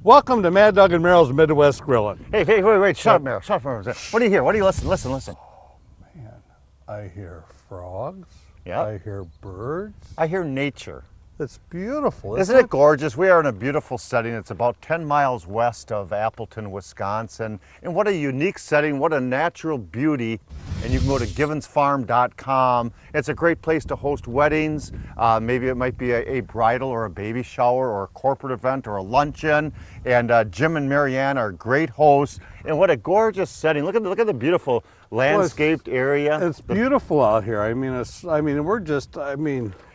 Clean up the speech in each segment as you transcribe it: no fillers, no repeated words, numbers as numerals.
Welcome to Mad Dog and Merrill's Midwest Grillin'. Hey, wait, shut up, Merrill, shut up for a minute. What do you hear? What do you listen? Listen. Man, I hear frogs. Yeah. I hear birds. I hear nature. It's beautiful. Isn't it gorgeous? We are in a beautiful setting. It's about 10 miles west of Appleton, Wisconsin. And what a unique setting, what a natural beauty. And you can go to givensfarm.com. It's a great place to host weddings. Maybe it might be a bridal or a baby shower or a corporate event or a luncheon. And Jim and Marianne are great hosts. And what a gorgeous setting. Look at the beautiful landscaped area. It's beautiful out here.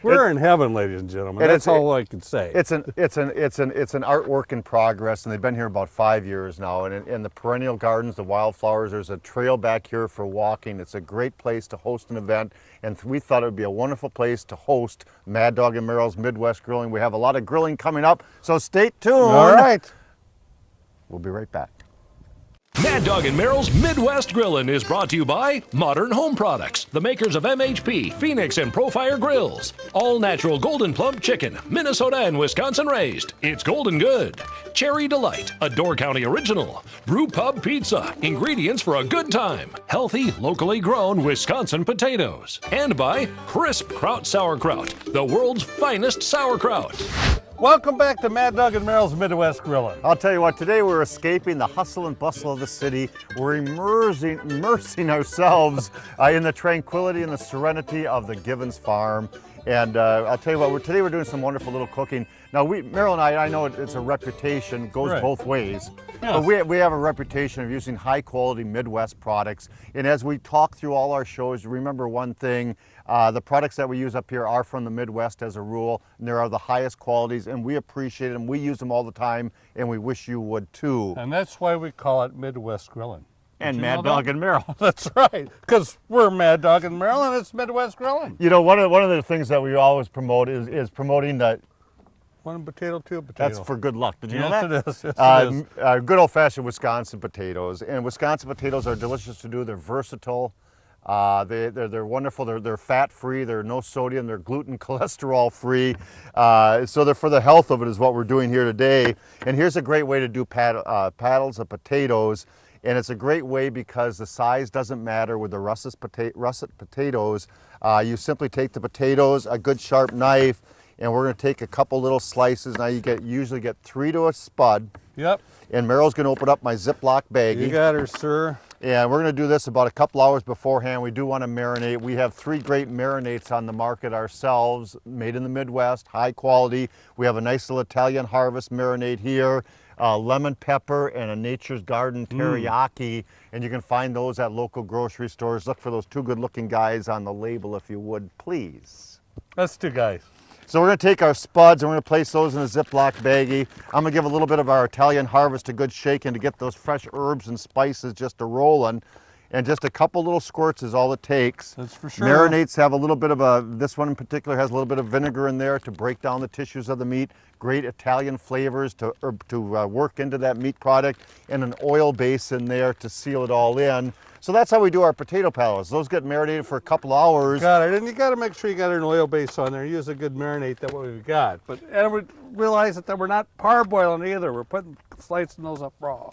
We're in heaven, ladies and gentlemen. That's all I can say. It's an artwork in progress, and they've been here about 5 years now. And in the perennial gardens, the wildflowers, there's a trail back here for walking. It's a great place to host an event, and we thought it would be a wonderful place to host Mad Dog and Merrill's Midwest Grilling. We have a lot of grilling coming up, so stay tuned. All right. We'll be right back. Mad Dog and Merrill's Midwest Grillin' is brought to you by Modern Home Products, the makers of MHP, Phoenix, and Profire Grills. All natural Golden Plump chicken, Minnesota and Wisconsin raised. It's golden good. Cherry Delight, a Door County original. Brew Pub Pizza, ingredients for a good time. Healthy, locally grown Wisconsin potatoes. And by Crisp Kraut Sauerkraut, the world's finest sauerkraut. Welcome back to Mad Dog and Merrill's Midwest Grillin'. I'll tell you what, today we're escaping the hustle and bustle of the city. We're immersing ourselves in the tranquility and the serenity of the Givens Farm. And I'll tell you what, today we're doing some wonderful little cooking. Now, Merrill and I know it's a reputation, goes Right. both ways. Yes. But we have a reputation of using high quality Midwest products. And as we talk through all our shows, remember one thing, the products that we use up here are from the Midwest as a rule, and they are the highest qualities, and we appreciate them. We use them all the time, and we wish you would too. And that's why we call it Midwest Grillin'. And you Mad know Dog that? and Merrill. That's right, because we're Mad Dog and Merrill, and it's Midwest Grillin'. You know, one of the things that we always promote is promoting that. One potato, two potato. That's for good luck. Did you know that? Yes, it is. Yes, it is. Good old-fashioned Wisconsin potatoes. And Wisconsin potatoes are delicious to do. They're versatile. They're wonderful. They're fat-free. They're no sodium. They're gluten, cholesterol-free. So they're for the health of it is what we're doing here today. And here's a great way to do paddles of potatoes. And it's a great way because the size doesn't matter with the russet potatoes. You simply take the potatoes, a good sharp knife, and we're going to take a couple little slices. Now you usually get 3 to a spud. Yep. And Merrill's going to open up my Ziploc baggie. You got her, sir. And we're going to do this about a couple hours beforehand. We do want to marinate. We have 3 great marinates on the market ourselves, made in the Midwest, high quality. We have a nice little Italian Harvest marinade here, lemon pepper, and a Nature's Garden teriyaki. And you can find those at local grocery stores. Look for those 2 good-looking guys on the label, if you would, please. That's 2 guys. So we're going to take our spuds and we're going to place those in a Ziploc baggie. I'm going to give a little bit of our Italian Harvest a good shaking to get those fresh herbs and spices just a rolling. And just a couple little squirts is all it takes. That's for sure. Marinades have a little bit of this one in particular has a little bit of vinegar in there to break down the tissues of the meat. Great Italian flavors to work into that meat product, and an oil base in there to seal it all in. So that's how we do our potato paddles. Those get marinated for a couple hours. Got it. And you got to make sure you got an oil base on there. Use a good marinade that what we've got. And we realize that we're not parboiling either. We're slicing those up raw.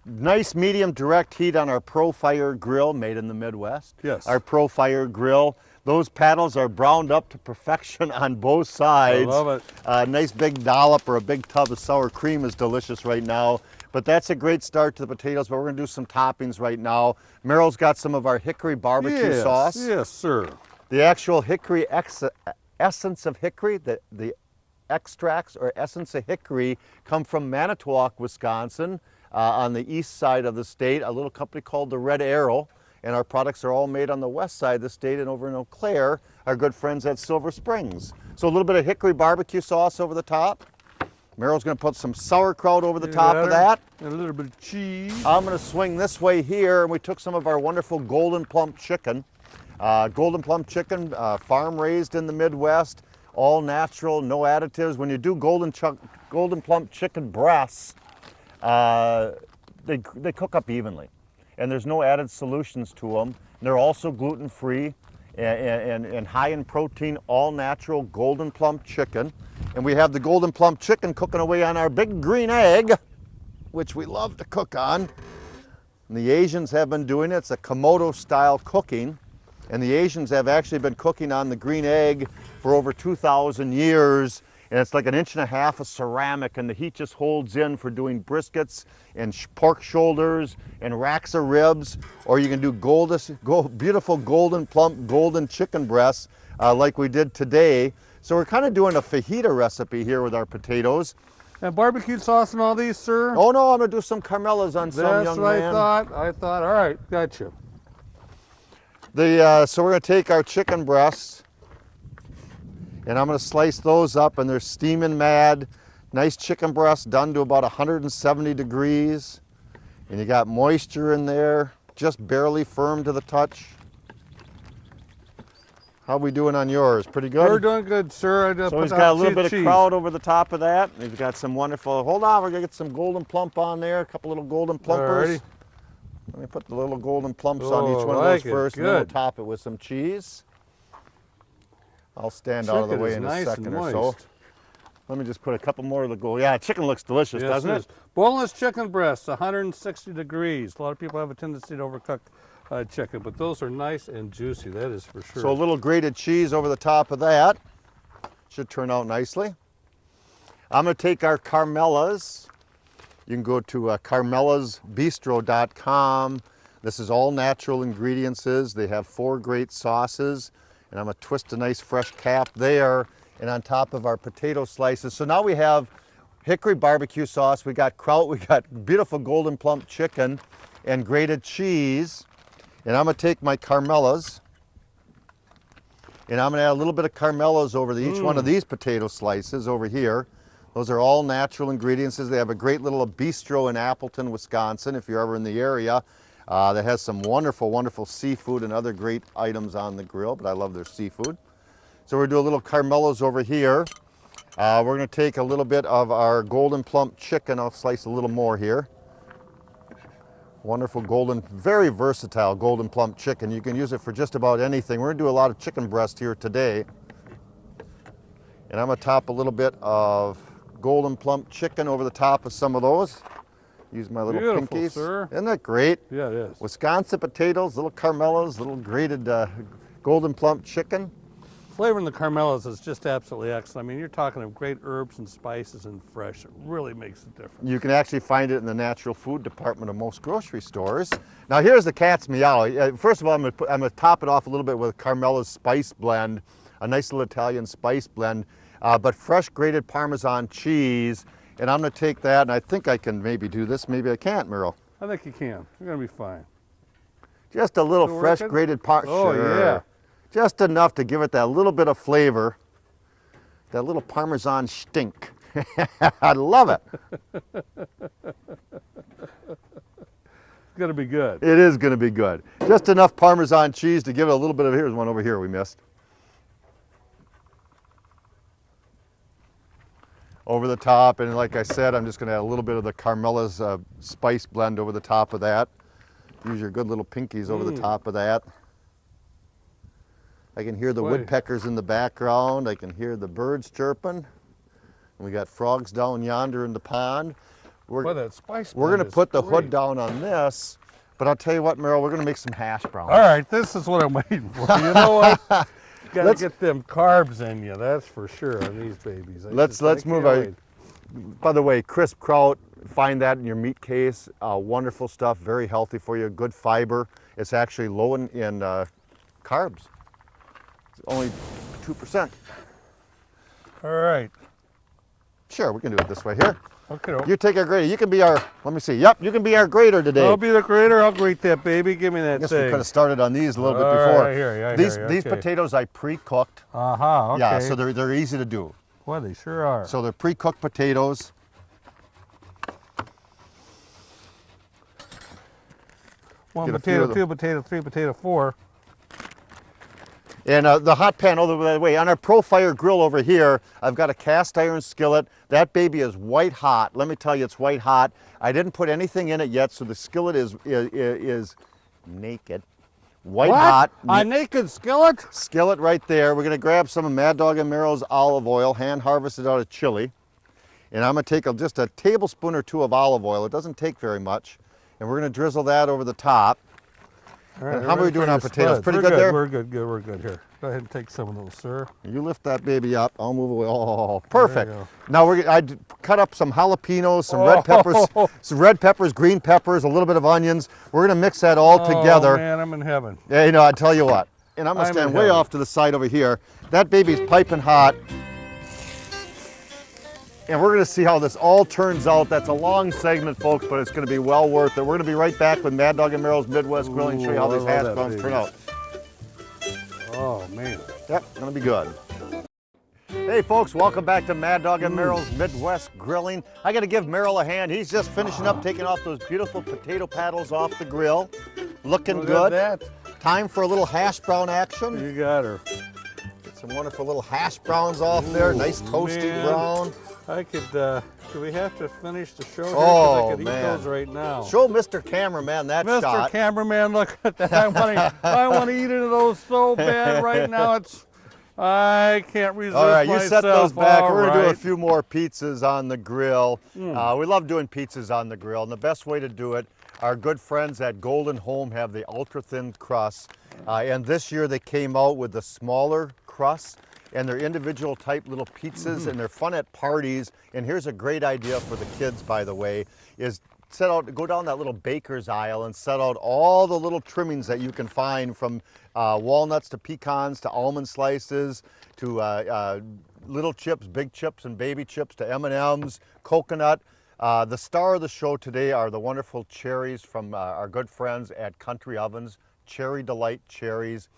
Nice medium direct heat on our Profire grill made in the Midwest. Yes. Our Profire grill. Those paddles are browned up to perfection on both sides. I love it. A nice big dollop or a big tub of sour cream is delicious right now. But that's a great start to the potatoes, but we're going to do some toppings right now. Merrill's got some of our hickory barbecue sauce. Yes, sir. The actual hickory essence of hickory, the extracts or essence of hickory come from Manitowoc, Wisconsin, on the east side of the state, a little company called the Red Arrow. And our products are all made on the west side of the state, and over in Eau Claire, our good friends at Silver Springs. So a little bit of hickory barbecue sauce over the top. Merrill's going to put some sauerkraut over the top of that. And a little bit of cheese. I'm going to swing this way here, and we took some of our wonderful Golden Plump chicken. Golden Plump chicken, farm raised in the Midwest, all natural, no additives. When you do Golden Plump chicken breasts, they cook up evenly, and there's no added solutions to them. They're also gluten-free and high in protein, all natural Golden Plump chicken. And we have the Golden Plump chicken cooking away on our big green egg. which we love to cook on. And the Asians have been doing it. It's a Komodo style cooking. And the Asians have actually been cooking on the green egg for over 2,000 years. And it's like 1.5 inches of ceramic, and the heat just holds in for doing briskets and pork shoulders and racks of ribs. Or you can do beautiful golden plump golden chicken breasts like we did today. So we're kind of doing a fajita recipe here with our potatoes. And barbecue sauce and all these, sir? Oh no, I'm gonna do some Carmelas on some, That's young what man. I thought, all right, gotcha. So we're gonna take our chicken breasts, and I'm gonna slice those up, and they're steaming mad. Nice chicken breast done to about 170 degrees. And you got moisture in there, just barely firm to the touch. How we doing on yours? Pretty good? We're doing good, sir. I just So put he's out got a little bit cheese. of kraut over the top of that. He's got some wonderful, hold on, we're gonna get some golden plump on there, a couple little golden plumpers. Alrighty. Let me put the little golden plumps on Oh, each one of like those it. first, and then we'll Good. top it with some cheese. I'll stand out of the Chicken way is in nice a second and or so. moist. Let me just put a couple more of the gold. Yeah, chicken looks delicious, Yes, doesn't it it? is. Boneless chicken breasts, 160 degrees. A lot of people have a tendency to overcook chicken, but those are nice and juicy, that is for sure. So a little grated cheese over the top of that. Should turn out nicely. I'm gonna take our Carmelas. You can go to carmelasbistro.com. This is all natural ingredients. They have 4 great sauces, and I'm gonna twist a nice fresh cap there, and on top of our potato slices. So now we have hickory barbecue sauce, we got kraut, we got beautiful golden plump chicken, and grated cheese. And I'm gonna take my Carmelas, and I'm gonna add a little bit of Carmelas over each one of these potato slices over here. Those are all natural ingredients. They have a great little bistro in Appleton, Wisconsin, if you're ever in the area. That has some wonderful, wonderful seafood and other great items on the grill, but I love their seafood. So we're gonna do a little Carmelas over here. We're gonna take a little bit of our golden plump chicken. I'll slice a little more here. Wonderful golden, very versatile golden plump chicken. You can use it for just about anything. We're gonna do a lot of chicken breast here today. And I'm gonna top a little bit of golden plump chicken over the top of some of those. Use my little Beautiful, pinkies. sir. Isn't that great? Yeah, it is. Wisconsin potatoes, little Carmelas, little grated golden plump chicken. Flavoring the Carmelas is just absolutely excellent. I mean, you're talking of great herbs and spices and fresh. It really makes a difference. You can actually find it in the natural food department of most grocery stores. Now here's the cat's meow. First of all, I'm gonna top it off a little bit with Carmela's spice blend, a nice little Italian spice blend, but fresh grated Parmesan cheese. And I'm gonna take that, and I think I can maybe do this. Maybe I can't, Merle. I think you can. You're gonna be fine. Just a little Still fresh working? grated Oh, yeah. Just enough to give it that little bit of flavor, that little Parmesan stink. I love it. It's gonna be good. It is gonna be good. Just enough Parmesan cheese to give it a little bit of, here's one over here we missed. Over the top, and like I said, I'm just gonna add a little bit of the Carmela's spice blend over the top of that. Use your good little pinkies over the top of that. I can hear the Boy. woodpeckers in the background. I can hear the birds chirping. And we got frogs down yonder in the pond. Boy, that spice We're blend gonna is put the great. hood down on this, but I'll tell you what, Merrill, we're gonna make some hash browns. All right, this is what I'm waiting for. You know what? Gotta Let's- get them carbs in you, that's for sure, on these babies. Let's move our, by the way, crisp kraut, find that in your meat case. Wonderful stuff, very healthy for you, good fiber. It's actually low in carbs. It's only 2%. All right. Sure, we can do it this way here. Okay. You take our grater. You can be our, let me see. Yep, you can be our grater today. I'll be the grater. I'll grate that baby. Give me I that guess we thing. could have started on these a little bit All right, before. I hear you, I these hear you, these okay. potatoes I pre-cooked. Okay. Yeah, so they're easy to do. Boy, they sure are. So they're pre-cooked potatoes. One get a few potato, of them. 2 potato, 3 potato, 4. And the hot pan, oh, by the way, on our Pro-Fire grill over here, I've got a cast iron skillet. That baby is white hot. Let me tell you, it's white hot. I didn't put anything in it yet, so the skillet is naked. White What? hot. A naked skillet? Skillet right there. We're gonna grab some of Mad Dog and Merrill's olive oil, hand harvested out of Chile. And I'm gonna take just a tablespoon or two of olive oil. It doesn't take very much. And we're gonna drizzle that over the top. All right, And how are we doing on potatoes? spuds. Pretty We're good there? We're good here. Go ahead and take some of those, sir. You lift that baby up. I'll move away. Oh, perfect. go. Now I cut up some jalapenos, some red peppers, green peppers, a little bit of onions. We're gonna mix that all together. Oh man, I'm in heaven. Yeah, you know, I tell you what. And I'm gonna I'm stand in way heaven. off to the side over here. That baby's piping hot. And we're gonna see how this all turns out. That's a long segment, folks, but it's gonna be well worth it. We're gonna be right back with Mad Dog and Merrill's Midwest Grilling, show you how Ooh, I these love hash that browns baby. turn out. Oh man. Yep, gonna be good. Hey folks, welcome back to Mad Dog and Merrill's Midwest Grilling. I gotta give Merrill a hand. He's just finishing up taking off those beautiful potato paddles off the grill. Looking Look good. at that. Time for a little hash brown action. You got her. Get some wonderful little hash browns off there. Nice toasty man. brown. I could, do we have to finish the show here? 'Cause Oh, I could eat man. those right now. Show Mr. Cameraman that Mr. shot. Cameraman, look at that. I want to eat into those so bad right now. I can't resist All right, you set those myself. back. All We're gonna do a right. few more pizzas on the grill. We love doing pizzas on the grill, and the best way to do it, our good friends at Golden Home have the ultra thin crust, and this year they came out with the smaller crust, and they're individual type little pizzas, and they're fun at parties. And here's a great idea for the kids, by the way, is go down that little baker's aisle and set out all the little trimmings that you can find, from walnuts to pecans to almond slices to little chips, big chips and baby chips to M&Ms, coconut. The star of the show today are the wonderful cherries from our good friends at Country Ovens, Cherry Delight Cherries.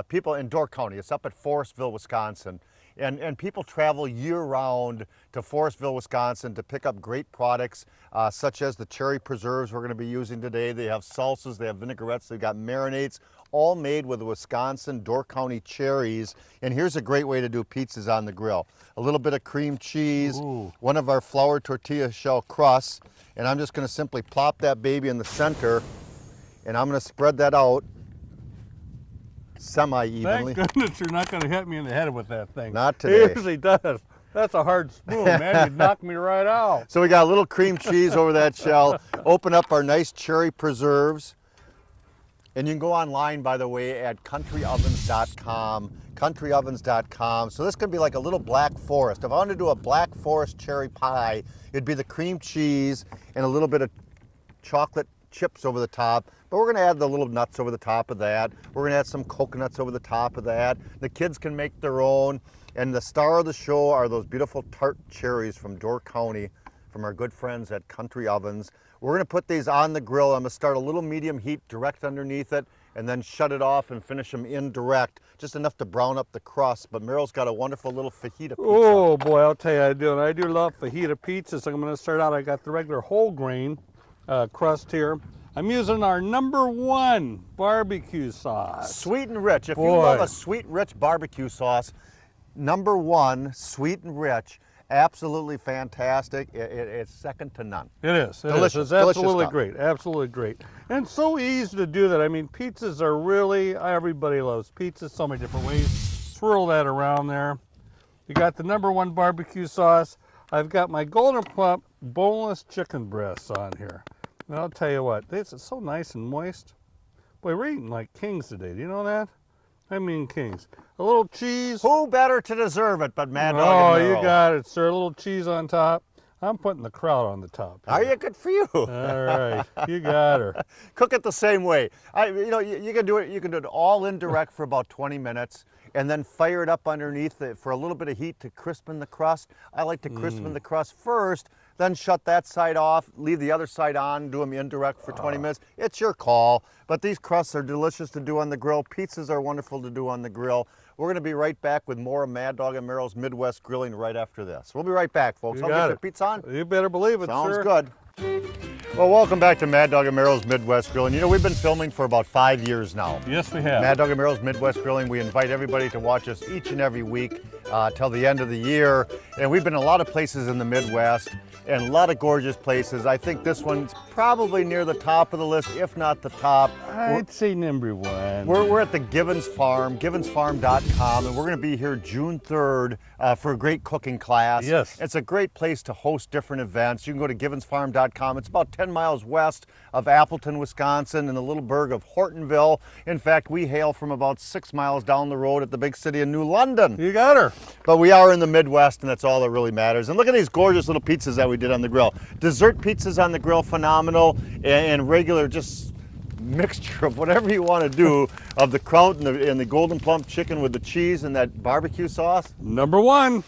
People in Door County, it's up at Forestville, Wisconsin. And people travel year-round to Forestville, Wisconsin to pick up great products such as the cherry preserves we're going to be using today. They have salsas, they have vinaigrettes, they've got marinades, all made with the Wisconsin Door County cherries. And here's a great way to do pizzas on the grill. A little bit of cream cheese, one of our flour tortilla shell crusts, and I'm just going to simply plop that baby in the center, and I'm going to spread that out semi-evenly. Thank goodness you're not going to hit me in the head with that thing. Not today. He usually does. That's a hard spoon, man. You'd knock me right out. So we got a little cream cheese over that shell. Open up our nice cherry preserves. And you can go online, by the way, at countryovens.com, countryovens.com. So this could be like a little black forest. If I wanted to do a black forest cherry pie, it'd be the cream cheese and a little bit of chocolate chips over the top. But we're gonna add the little nuts over the top of that. We're gonna add some coconuts over the top of that. The kids can make their own. And the star of the show are those beautiful tart cherries from Door County, from our good friends at Country Ovens. We're gonna put these on the grill. I'm gonna start a little medium heat direct underneath it, and then shut it off and finish them indirect, just enough to brown up the crust. But Merrill's got a wonderful little fajita pizza. Oh boy, I'll tell you, I do. And I do love fajita pizzas. I'm going to start out. I got the regular whole grain crust here. I'm using our #1 barbecue sauce. Sweet and rich. If you Boy. love a sweet, rich barbecue sauce, #1, sweet and rich, absolutely fantastic. It's second to none. It is. Delicious, It's delicious absolutely stuff. great. Absolutely great. And it's so easy to do that. I mean, pizzas are really, everybody loves pizzas so many different ways. Swirl that around there. You got the #1 barbecue sauce. I've got my Golden Plump boneless chicken breasts on here. And I'll tell you what, this is so nice and moist. Boy, we're eating like kings today. Do you know that? I mean kings. A little cheese. Who better to deserve it but Mad Dog Oh, and you Merrill? got it, sir. A little cheese on top. I'm putting the kraut on the top. Are you? Good for you. All right, you got her. Cook it the same way. You can do it. You can do it all indirect for about 20 minutes, and then fire it up underneath it for a little bit of heat to crispen the crust. I like to crispen the crust first, then shut that side off, leave the other side on, do them indirect for 20 minutes. It's your call. But these crusts are delicious to do on the grill. Pizzas are wonderful to do on the grill. We're going to be right back with more of Mad Dog and Merrill's Midwest Grilling right after this. We'll be right back, folks. You I'll got get it. your pizza on. You better believe it, Sounds sir. good. Well, welcome back to Mad Dog and Merrill's Midwest Grilling. You know, we've been filming for about 5 years now. Yes, we have. Mad Dog and Merrill's Midwest Grilling. We invite everybody to watch us each and every week till the end of the year. And we've been in a lot of places in the Midwest. and a lot of gorgeous places. I think this one's probably near the top of the list, if not the top. I'd say number one. We're at the Givens Farm, givensfarm.com, and we're going to be here June 3rd for a great cooking class. Yes. It's a great place to host different events. You can go to givensfarm.com. It's about 10 miles west of Appleton, Wisconsin, in the little burg of Hortonville. In fact, we hail from about 6 miles down the road at the big city of New London. You got her. But we are in the Midwest, and that's all that really matters. And look at these gorgeous little pizzas that we did on the grill. Dessert pizzas on the grill, phenomenal, and regular just mixture of whatever you want to do of the kraut and the golden plump chicken with the cheese and that barbecue sauce. Number one.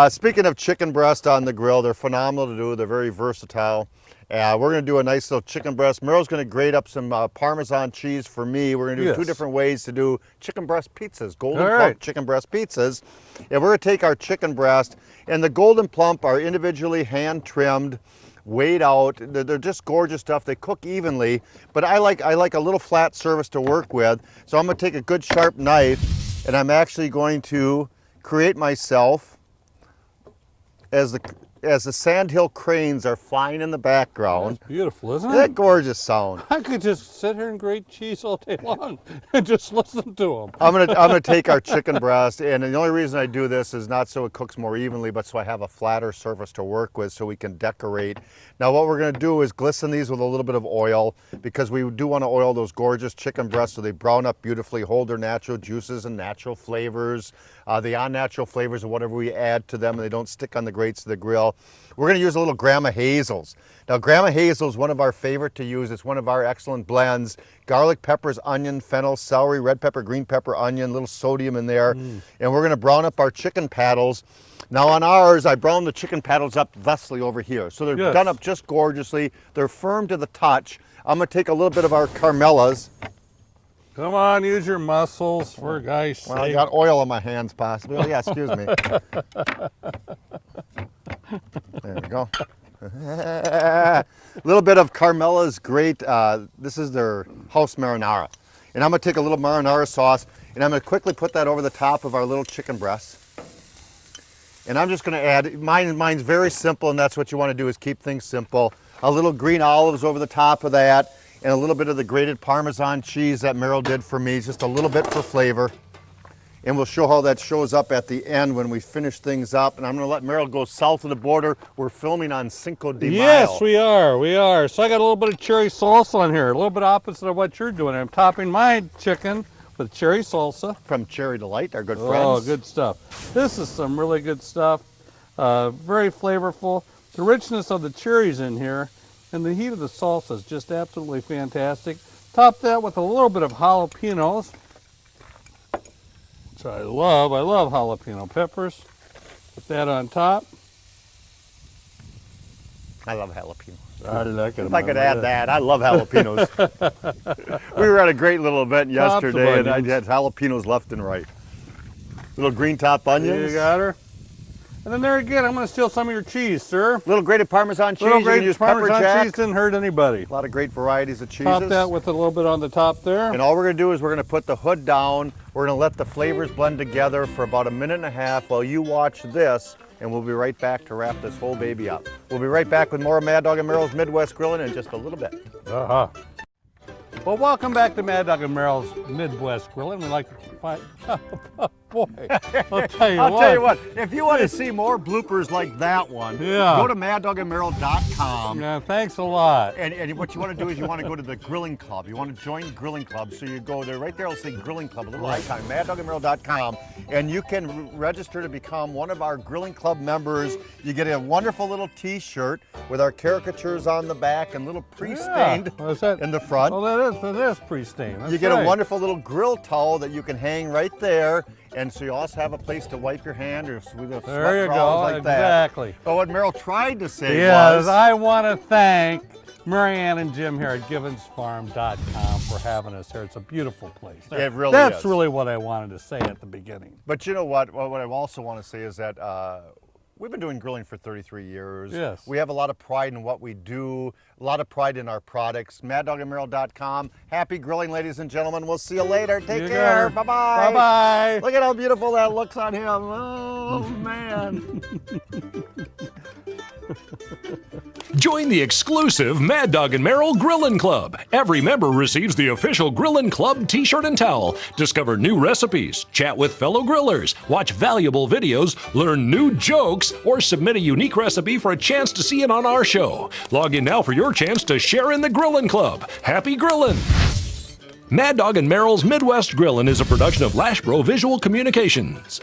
Speaking of chicken breast on the grill, they're phenomenal to do. They're very versatile. We're going to do a nice little chicken breast. Meryl's going to grate up some Parmesan cheese for me. We're going to do two different ways to do chicken breast pizzas, golden plump chicken breast pizzas. And we're going to take our chicken breast, and the golden plump are individually hand trimmed, weighed out. They're just gorgeous stuff. They cook evenly, but I like a little flat surface to work with. So I'm going to take a good sharp knife, and I'm actually going to create myself as the sandhill cranes are flying in the background. That's beautiful, isn't That it? gorgeous sound. I could just sit here and grate cheese all day long and just listen to them. I'm gonna take our chicken breast, and the only reason I do this is not so it cooks more evenly, but so I have a flatter surface to work with so we can decorate. Now what we're gonna do is glisten these with a little bit of oil, because we do want to oil those gorgeous chicken breasts so they brown up beautifully, hold their natural juices and natural flavors, the unnatural flavors of whatever we add to them, and they don't stick on the grates of the grill. We're going to use a little Grandma Hazel's. Now, Grandma Hazel's one of our favorite to use. It's one of our excellent blends. Garlic, peppers, onion, fennel, celery, red pepper, green pepper, onion, little sodium in there. And we're going to brown up our chicken paddles. Now on ours, I browned the chicken paddles up thusly over here. So they're done up just gorgeously. They're firm to the touch. I'm going to take a little bit of our Carmelas. Come on, use your muscles, for God's sake. Well, I got oil on my hands possibly. Oh, yeah, excuse me. There we go. A little bit of Carmela's great, this is their house marinara. And I'm gonna take a little marinara sauce, and I'm gonna quickly put that over the top of our little chicken breasts. And I'm just gonna add, mine's very simple, and that's what you wanna do, is keep things simple. A little green olives over the top of that, and a little bit of the grated Parmesan cheese that Meryl did for me, just a little bit for flavor. And we'll show how that shows up at the end when we finish things up. And I'm going to let Meryl go south of the border. We're filming on Cinco de Mayo. Yes, we are. So I got a little bit of cherry salsa on here, a little bit opposite of what you're doing. I'm topping my chicken with cherry salsa. From Cherry Delight, our good friends. Oh, good stuff. This is some really good stuff. Very flavorful. The richness of the cherries in here and the heat of the salsa is just absolutely fantastic. Top that with a little bit of jalapenos. which I love. I love jalapeno peppers. Put that on top. I love jalapenos. I like it. If I could add that, I love jalapenos. We were at a great little event Tops of yesterday, and I onions. had jalapenos left and right. Little green top onions. You got her. And then there again, I'm going to steal some of your cheese, sir. Little grated Parmesan cheese. Little You can grated use Parmesan pepper jack. cheese didn't hurt anybody. A lot of great varieties of cheeses. Top that with a little bit on the top there. And all we're going to do is we're going to put the hood down. We're going to let the flavors blend together for about a minute and a half while you watch this, and we'll be right back to wrap this whole baby up. We'll be right back with more Mad Dog and Meryl's Midwest Grilling in just a little bit. Uh-huh. Well, welcome back to Mad Dog and Meryl's Midwest Grilling. We like to find, boy, I'll tell you what. if you want to see more bloopers like that one, Yeah. go to maddogandmeryl.com. Yeah, thanks a lot. And what you want to do is you want to go to the Grilling Club. You want to join Grilling Club. So you go there, right there, it'll say Grilling Club, a little icon, maddogandmeryl.com. And you can register to become one of our Grilling Club members. You get a wonderful little t-shirt with our caricatures on the back and little pre-stained Yeah. What's that? in the front. Oh, that is pre-stained. That's You get right. a wonderful little grill towel that you can hang right there. And so you also have a place to wipe your hand or with a There you sweat go, like exactly. that. But what Meryl tried to say Yes, was... I want to thank Marianne and Jim here at GivensFarm.com for having us here. It's a beautiful place. It really That's is. really what I wanted to say at the beginning. But you know what? What I also want to say is that we've been doing grilling for 33 years. Yes. We have a lot of pride in what we do, a lot of pride in our products. maddogandmeryl.com. Happy grilling, ladies and gentlemen. We'll see you later. Take You got care. her. Bye-bye. Bye-bye. Look at how beautiful that looks on him. Oh, man. Join the exclusive Mad Dog and Merrill Grillin' Club. Every member receives the official Grillin' Club t-shirt and towel. Discover new recipes, chat with fellow grillers, watch valuable videos, learn new jokes, or submit a unique recipe for a chance to see it on our show. Log in now for your chance to share in the Grillin' Club. Happy grillin'! Mad Dog and Merrill's Midwest Grillin' is a production of Lashbro Visual Communications.